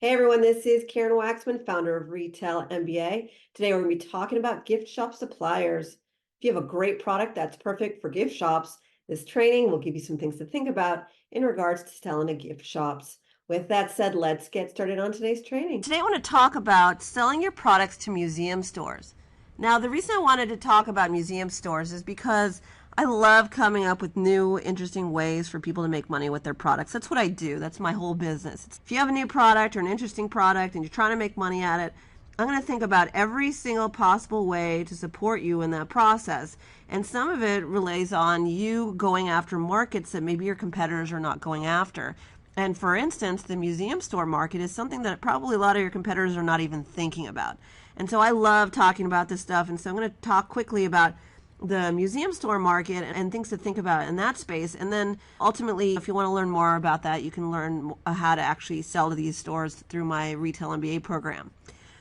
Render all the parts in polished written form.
Hey everyone, this is Karen Waksman, founder of Retail MBA. Today we're going to be talking about gift shop suppliers. If you have a great product that's perfect for gift shops, this training will give you some things to think about in regards to selling to gift shops. With that said, let's get started on today's training. Today I want to talk about selling your products to museum stores. Now, the reason I wanted to talk about museum stores is because I love coming up with new, interesting ways for people to make money with their products. That's what I do. That's my whole business. If you have a new product or an interesting product and you're trying to make money at it, I'm going to think about every single possible way to support you in that process. And some of it relays on you going after markets that maybe your competitors are not going after. And for instance, the museum store market is something that probably a lot of your competitors are not even thinking about. And so I love talking about this stuff. And so I'm going to talk quickly about the museum store market and things to think about in that space. And then ultimately, if you want to learn more about that, you can learn how to actually sell to these stores through my Retail MBA program.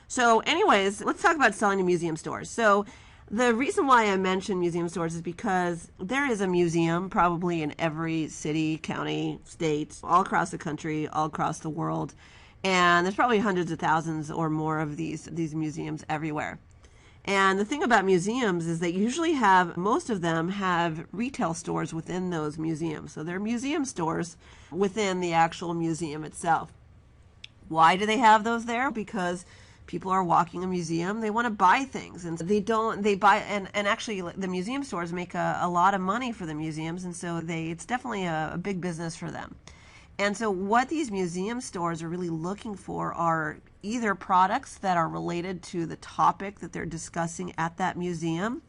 So anyways, let's talk about selling to museum stores. So the reason why I mention museum stores is because there is a museum probably in every city, county, state, all across the country, all across the world. And there's probably hundreds of thousands or more of these museums everywhere. And the thing about museums is they usually have, most of them have retail stores within those museums. So they're museum stores within the actual museum itself. Why do they have those there? Because people are walking a museum, they want to buy things, and they buy, and actually the museum stores make a lot of money for the museums, and so it's definitely a big business for them. And so what these museum stores are really looking for are either products that are related to the topic that they're discussing at that museum,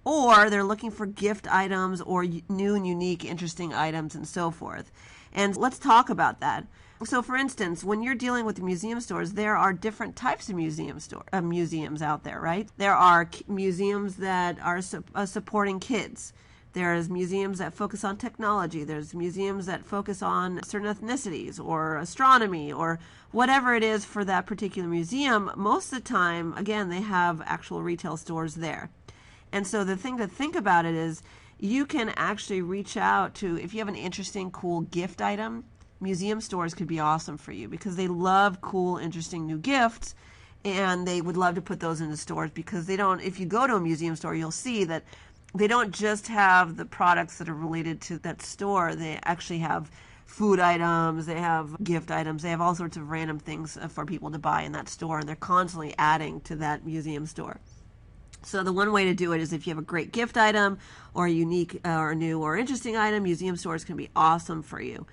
or they're looking for gift items or new and unique, interesting items and so forth. And let's talk about that. So for instance, when you're dealing with the museum stores, there are different types of museums out there, right? There are museums that are supporting kids. There's museums that focus on technology. There's museums that focus on certain ethnicities or astronomy or whatever it is for that particular museum. Most of the time, again, they have actual retail stores there. And so the thing to think about it is you can actually reach out to, if you have an interesting, cool gift item, museum stores could be awesome for you because they love cool, interesting new gifts, and they would love to put those into stores because they don't, if you go to a museum store, you'll see that they don't just have the products that are related to that store. They actually have food items, they have gift items, they have all sorts of random things for people to buy in that store, and they're constantly adding to that museum store. So the one way to do it is if you have a great gift item or a unique or new or interesting item, museum stores can be awesome for you.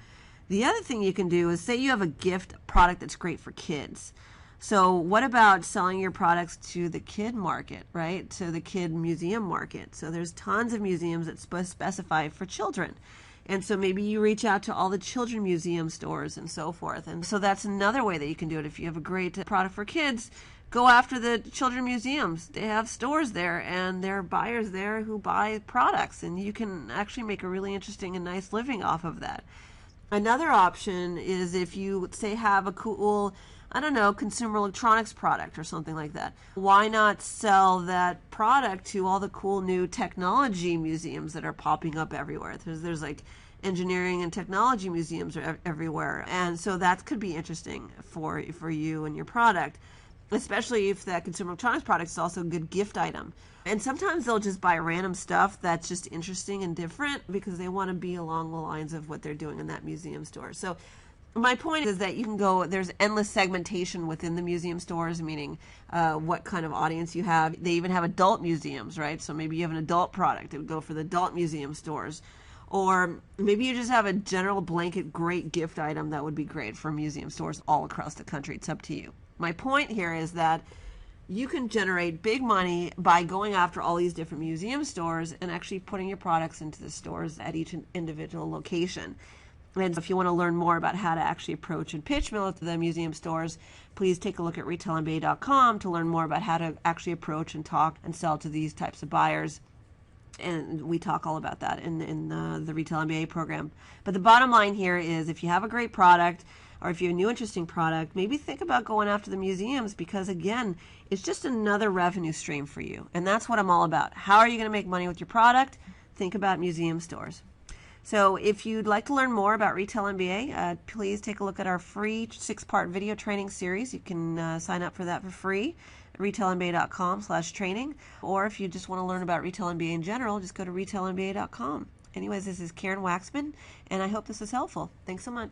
The other thing you can do is say you have a gift product that's great for kids. So what about selling your products to the kid market, right? To the kid museum market. So there's tons of museums that specify for children. And so maybe you reach out to all the children museum stores and so forth. And so that's another way that you can do it. If you have a great product for kids, go after the children museums. They have stores there and there are buyers there who buy products. And you can actually make a really interesting and nice living off of that. Another option is if you, say, have a cool, I don't know, consumer electronics product or something like that. Why not sell that product to all the cool new technology museums that are popping up everywhere? There's like engineering and technology museums are everywhere. And so that could be interesting for you and your product, especially if that consumer electronics product is also a good gift item. And sometimes they'll just buy random stuff that's just interesting and different because they want to be along the lines of what they're doing in that museum store. So my point is that you can go, there's endless segmentation within the museum stores, meaning what kind of audience you have. They even have adult museums, right? So maybe you have an adult product. It would go for the adult museum stores. Or maybe you just have a general blanket great gift item that would be great for museum stores all across the country. It's up to you. My point here is that you can generate big money by going after all these different museum stores and actually putting your products into the stores at each individual location. And if you want to learn more about how to actually approach and pitch to the museum stores, please take a look at retailmba.com to learn more about how to actually approach and talk and sell to these types of buyers. And we talk all about that in the Retail MBA program. But the bottom line here is if you have a great product or if you have a new interesting product, maybe think about going after the museums because, again, it's just another revenue stream for you. And that's what I'm all about. How are you going to make money with your product? Think about museum stores. So if you'd like to learn more about Retail MBA, please take a look at our free 6-part video training series. You can sign up for that for free at retailmba.com/training. Or if you just want to learn about Retail MBA in general, just go to retailmba.com. Anyways, this is Karen Waksman, and I hope this was helpful. Thanks so much.